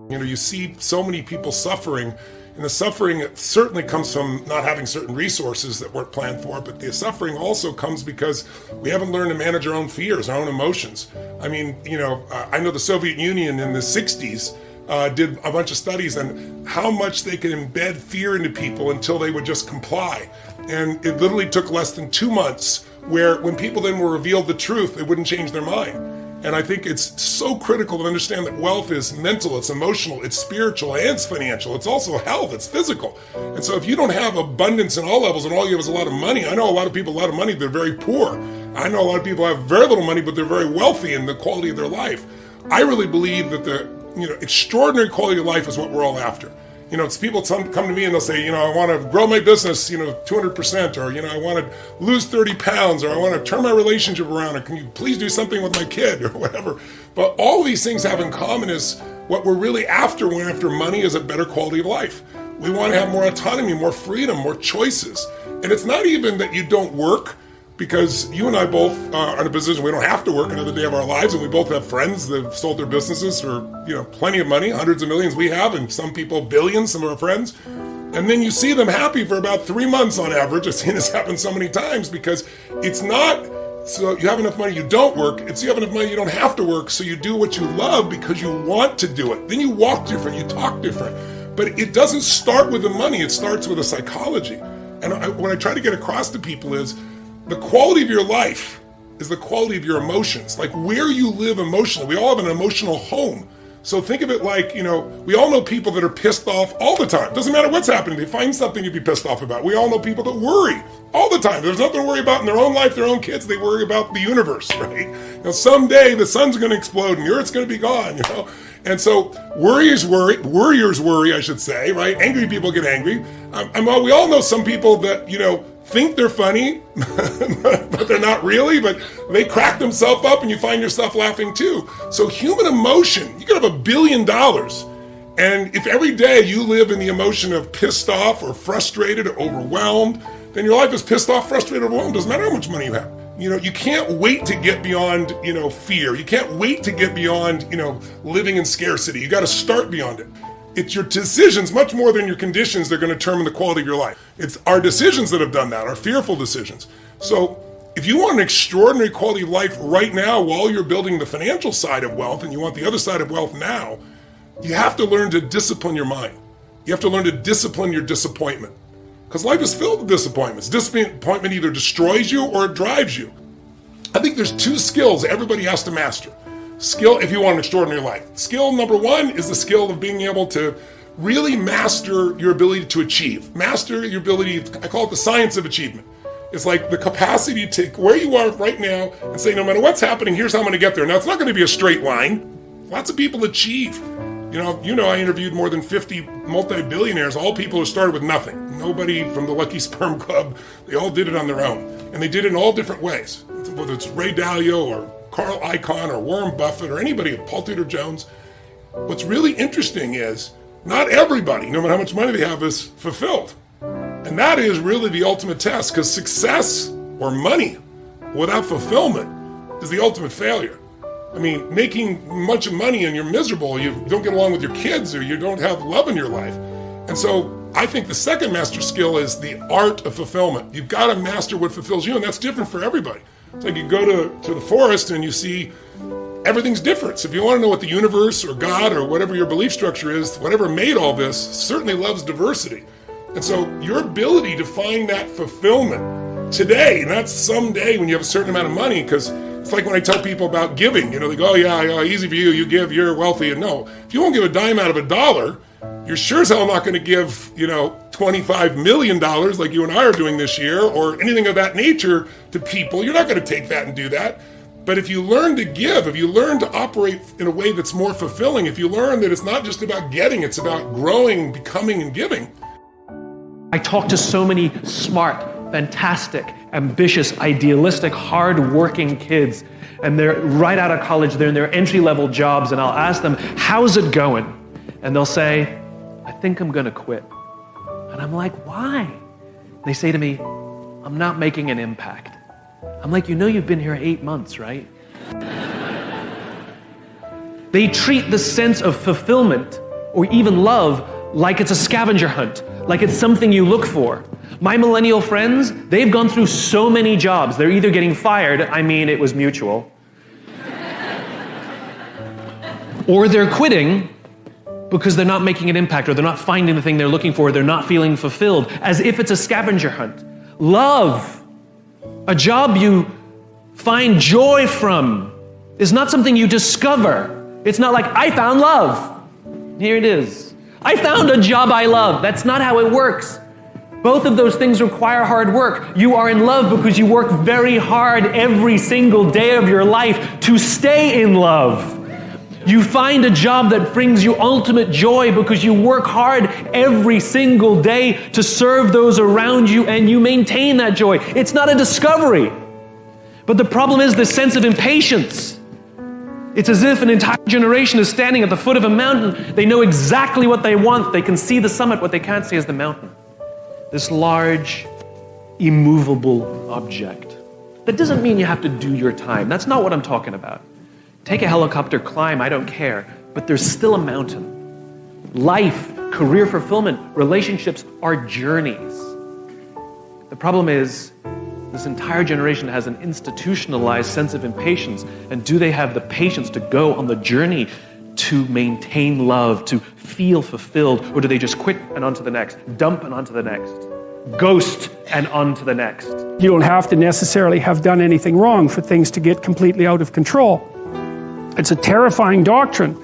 You see so many people suffering, and the suffering certainly comes from not having certain resources that weren't planned for, but the suffering also comes because we haven't learned to manage our own fears, our own emotions. I know the Soviet Union in the 60s did a bunch of studies on how much they could embed fear into people until they would just comply. And it literally took less than 2 months where when people then were revealed the truth, they wouldn't change their mind. And I think it's so critical to understand that wealth is mental, it's emotional, it's spiritual, and it's financial. It's also health, it's physical. And so if you don't have abundance in all levels and all you have is a lot of money, I know a lot of people, a lot of money, they're very poor. I know a lot of people have very little money, but they're very wealthy in the quality of their life. I really believe that the extraordinary quality of life is what we're all after. It's people come to me and they'll say, I want to grow my business, 200%, or, I want to lose 30 pounds, or I want to turn my relationship around, or can you please do something with my kid, or whatever. But all these things have in common is what we're really after when we're after money is a better quality of life. We want to have more autonomy, more freedom, more choices. And it's not even that you don't work, because you and I both are in a position we don't have to work another day of our lives, and we both have friends that have sold their businesses for plenty of money, hundreds of millions we have, and some people billions, some of our friends. And then you see them happy for about 3 months on average. I've seen this happen so many times, because it's not so you have enough money you don't work, it's you have enough money you don't have to work, so you do what you love because you want to do it. Then you walk different, you talk different. But it doesn't start with the money, it starts with a psychology. And what I try to get across to people is the quality of your life is the quality of your emotions, like where you live emotionally. We all have an emotional home. So think of it like, we all know people that are pissed off all the time. Doesn't matter what's happening. They find something to be pissed off about. We all know people that worry all the time. There's nothing to worry about in their own life, their own kids. They worry about the universe, right? Someday the sun's going to explode and the earth's going to be gone, And so warriors worry, I should say, right? Angry people get angry. We all know some people that, think they're funny, but they're not really, but they crack themselves up and you find yourself laughing too. So human emotion, you could have $1 billion. And if every day you live in the emotion of pissed off or frustrated or overwhelmed, then your life is pissed off, frustrated, overwhelmed. Doesn't matter how much money you have. You can't wait to get beyond, fear. You can't wait to get beyond, living in scarcity. You got to start beyond it. It's your decisions, much more than your conditions, that are going to determine the quality of your life. It's our decisions that have done that, our fearful decisions. So if you want an extraordinary quality of life right now while you're building the financial side of wealth, and you want the other side of wealth now, you have to learn to discipline your mind. You have to learn to discipline your disappointment. Because life is filled with disappointments. Disappointment either destroys you or it drives you. I think there's 2 skills everybody has to master. Skill, if you want an extraordinary life. Skill number 1 is the skill of being able to really master your ability to achieve. Master your ability, I call it the science of achievement. It's like the capacity to take where you are right now and say, no matter what's happening, here's how I'm going to get there. Now, it's not going to be a straight line. Lots of people achieve. I interviewed more than 50 multi-billionaires, all people who started with nothing. Nobody from the Lucky Sperm Club. They all did it on their own. And they did it in all different ways. Whether it's Ray Dalio or Carl Icahn or Warren Buffett or anybody, Paul Tudor Jones. What's really interesting is not everybody, no matter how much money they have, is fulfilled. And that is really the ultimate test, because success or money without fulfillment is the ultimate failure. Making much money and you're miserable, you don't get along with your kids, or you don't have love in your life. And so I think the second master skill is the art of fulfillment. You've got to master what fulfills you, and that's different for everybody. It's like you go to the forest and you see everything's different. So if you want to know what the universe or God or whatever your belief structure is, whatever made all this, certainly loves diversity. And so your ability to find that fulfillment today, not someday when you have a certain amount of money, because it's like when I tell people about giving, they go, oh yeah, easy for you, you give, you're wealthy. And no, if you won't give a dime out of $1, you're sure as hell not going to give, $25 million like you and I are doing this year, or anything of that nature to people. You're not going to take that and do that. But if you learn to give, if you learn to operate in a way that's more fulfilling, if you learn that it's not just about getting, it's about growing, becoming, and giving. I talk to so many smart, fantastic, ambitious, idealistic, hard-working kids, and they're right out of college, they're in their entry-level jobs, and I'll ask them, how's it going? And they'll say, I think I'm gonna quit. And I'm like, why? They say to me, I'm not making an impact. I'm like, you've been here 8 months, right? They treat the sense of fulfillment or even love like it's a scavenger hunt, like it's something you look for. My millennial friends, they've gone through so many jobs. They're either getting fired, I mean it was mutual, or they're quitting because they're not making an impact, or they're not finding the thing they're looking for, or they're not feeling fulfilled, as if it's a scavenger hunt. Love, a job you find joy from, is not something you discover. It's not like, I found love. Here it is. I found a job I love. That's not how it works. Both of those things require hard work. You are in love because you work very hard every single day of your life to stay in love. You find a job that brings you ultimate joy because you work hard every single day to serve those around you, and you maintain that joy. It's not a discovery. But the problem is this sense of impatience. It's as if an entire generation is standing at the foot of a mountain. They know exactly what they want. They can see the summit. What they can't see is the mountain. This large, immovable object. That doesn't mean you have to do your time. That's not what I'm talking about. Take a helicopter, climb, I don't care. But there's still a mountain. Life, career fulfillment, relationships are journeys. The problem is, this entire generation has an institutionalized sense of impatience. And do they have the patience to go on the journey to maintain love, to feel fulfilled? Or do they just quit and on to the next, dump and on to the next, ghost and on to the next? You don't have to necessarily have done anything wrong for things to get completely out of control. It's a terrifying doctrine,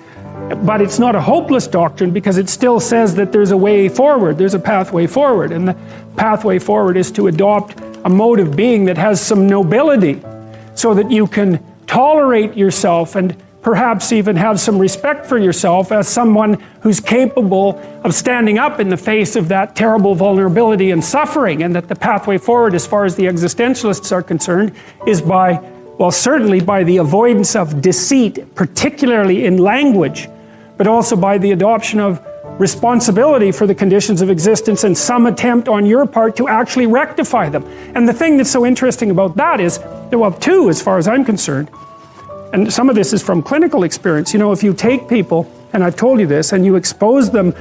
but it's not a hopeless doctrine because it still says that there's a way forward, there's a pathway forward, and the pathway forward is to adopt a mode of being that has some nobility so that you can tolerate yourself and perhaps even have some respect for yourself as someone who's capable of standing up in the face of that terrible vulnerability and suffering, and that the pathway forward, as far as the existentialists are concerned, is by, well, certainly by the avoidance of deceit, particularly in language, but also by the adoption of responsibility for the conditions of existence and some attempt on your part to actually rectify them. And the thing that's so interesting about that is, well, two, as far as I'm concerned, and some of this is from clinical experience. You know, if you take people, and I've told you this, and you expose them